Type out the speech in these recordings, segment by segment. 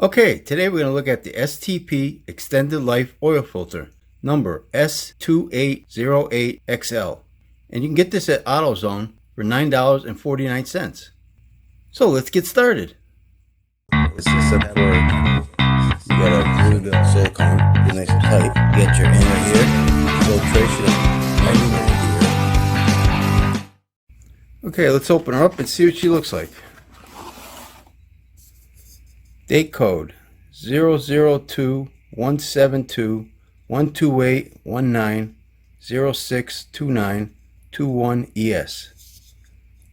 Okay, today we're going to look at the STP Extended Life Oil Filter, number S2808XL. And you can get this at AutoZone for $9.49. So let's get started. This is set for, you gotta glue the silicone, get nice and tight, get your inner here, filtration anywhere here. Okay, let's open her up and see what she looks like. Date code 002-172-128-19-0629-21-ES.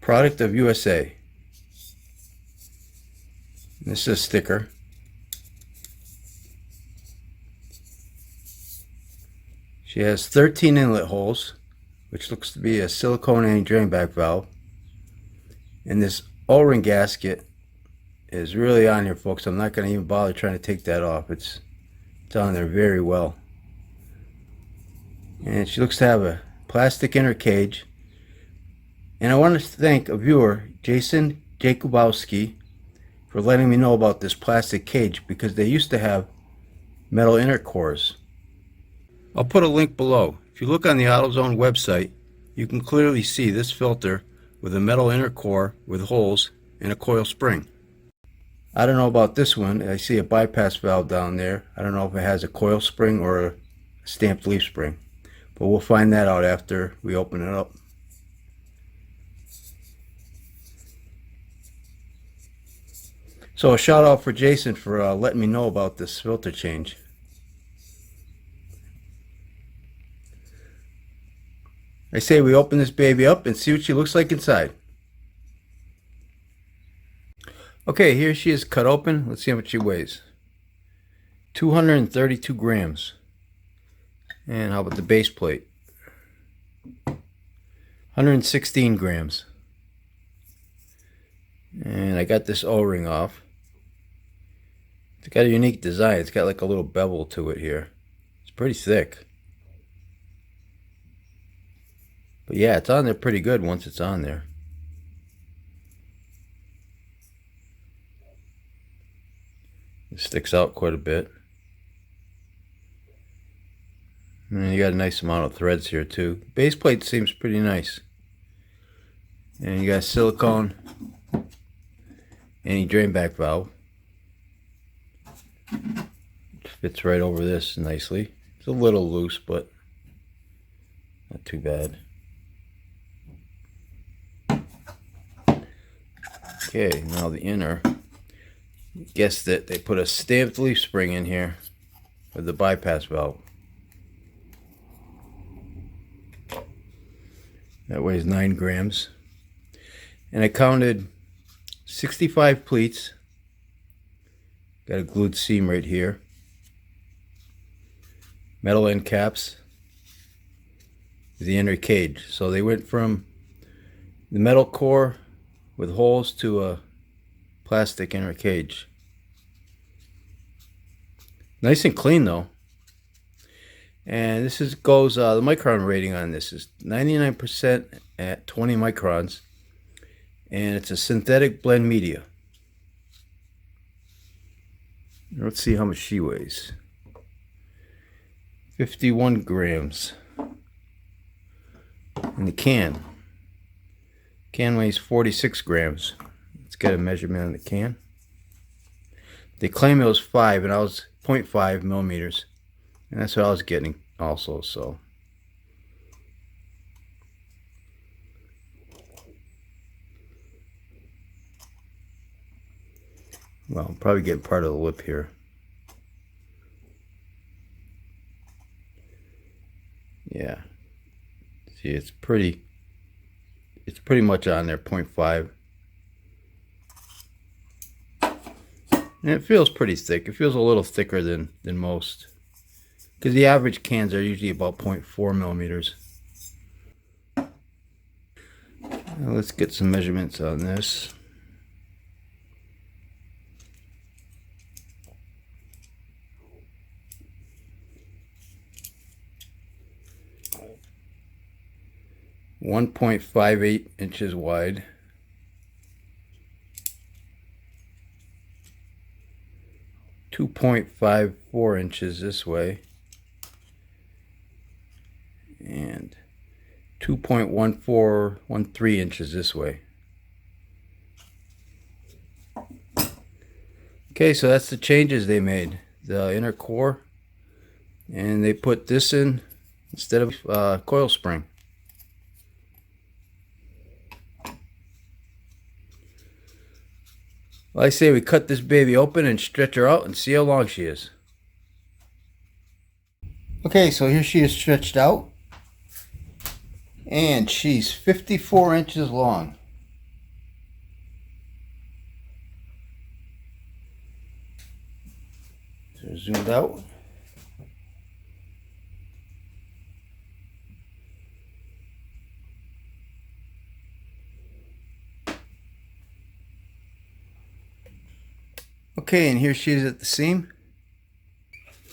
Product of USA. This is a sticker. She has 13 inlet holes, which looks to be a silicone anti-drain back valve. And this O-ring gasket is really on here, folks. I'm not going to even bother trying to take that off. It's on there very well. And she looks to have a plastic inner cage. And I want to thank a viewer, Jason Jakubowski, for letting me know about this plastic cage, because they used to have metal inner cores. I'll put a link below. If you look on the AutoZone website, you can clearly see this filter with a metal inner core with holes and a coil spring. I don't know about this one. I see a bypass valve down there. I don't know if it has a coil spring or a stamped leaf spring, but we'll find that out after we open it up. So a shout out for Jason for letting me know about this filter change. I say we open this baby up and see what she looks like inside. Okay, here she is cut open. Let's see how much she weighs. 232 grams. And how about the base plate? 116 grams. And I got this O-ring off. It's got a unique design. It's got like a little bevel to it here. It's pretty thick. But yeah, it's on there pretty good once it's on there. It sticks out quite a bit. And you got a nice amount of threads here too. Base plate seems pretty nice. And you got a silicone anti-drain back valve. It fits right over this nicely. It's a little loose, but not too bad. Okay, now the inner. Guess that they put a stamped leaf spring in here with the bypass valve. That weighs 9 grams. And I counted 65 pleats. Got a glued seam right here. Metal end caps. The inner cage. So they went from the metal core with holes to a plastic inner cage. Nice and clean though. And this goes the micron rating on this is 99% at 20 microns, and it's a synthetic blend media. Let's see how much she weighs. 51 grams. And the can weighs 46 grams. Let's get a measurement on the can. They claim it was 5 and I was 0.5 millimeters. And that's what I was getting also, so. Well, I'm probably getting part of the lip here. Yeah. See, it's pretty much on there, 0.5. And it feels pretty thick. It feels a little thicker than most. Because the average cans are usually about 0.4 millimeters. Now let's get some measurements on this. .58 inches wide. 2.54 inches this way and 2.1413 inches this way. Okay, so that's the changes they made. The inner core, and they put this in instead of coil spring. Well, I say we cut this baby open and stretch her out and see how long she is. Okay, so here she is stretched out, and she's 54 inches long. So zoomed out. Okay, and here she is at the seam,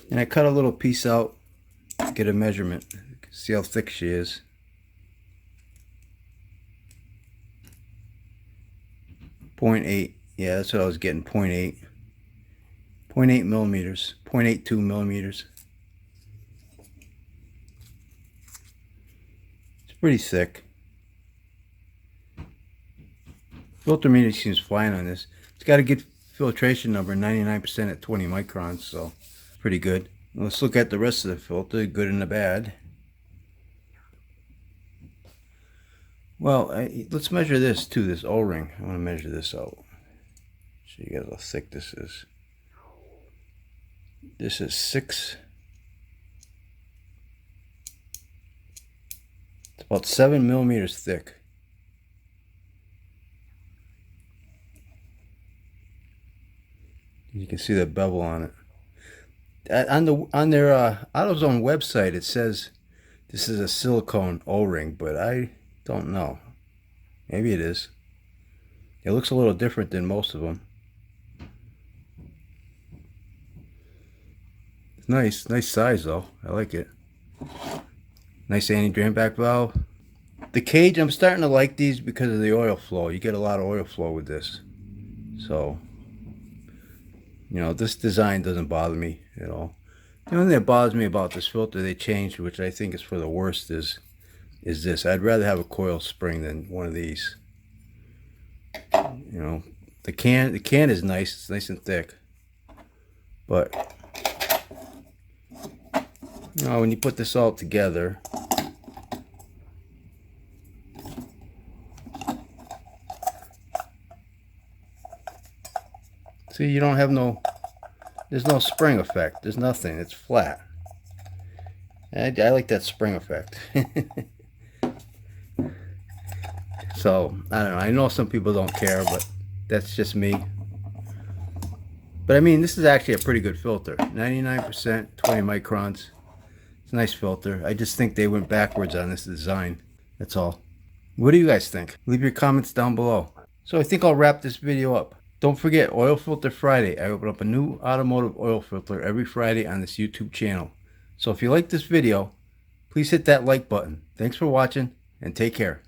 and I cut a little piece out to get a measurement. See how thick she is. .8, yeah, that's what I was getting. 0.8 millimeters, 0.82 millimeters. It's pretty thick. Filter meter seems fine on this. It's got a good filtration number, 99% at 20 microns, so pretty good. Let's look at the rest of the filter, good and the bad. Well, let's measure this too, this O-ring. I want to measure this out. So you guys how thick this is. This is 6. It's about 7 millimeters thick. You can see the bevel on it. On their AutoZone website, it says this is a silicone O-ring, but I don't know. Maybe it is. It looks a little different than most of them. It's nice size though. I like it. Nice anti-drain back valve. The cage, I'm starting to like these because of the oil flow. You get a lot of oil flow with this. So, you know, this design doesn't bother me at all. The only thing that bothers me about this filter they changed, which I think is for the worst, is this. I'd rather have a coil spring than one of these. You know, the can is nice. It's nice and thick. But, you know, when you put this all together, see, you don't have there's no spring effect. There's nothing. It's flat. I like that spring effect. So, I don't know. I know some people don't care, but that's just me. But I mean, this is actually a pretty good filter. 99%, 20 microns. It's a nice filter. I just think they went backwards on this design. That's all. What do you guys think? Leave your comments down below. So I think I'll wrap this video up. Don't forget, Oil Filter Friday. I open up a new automotive oil filter every Friday on this YouTube channel. So if you like this video, please hit that like button. Thanks for watching, and take care.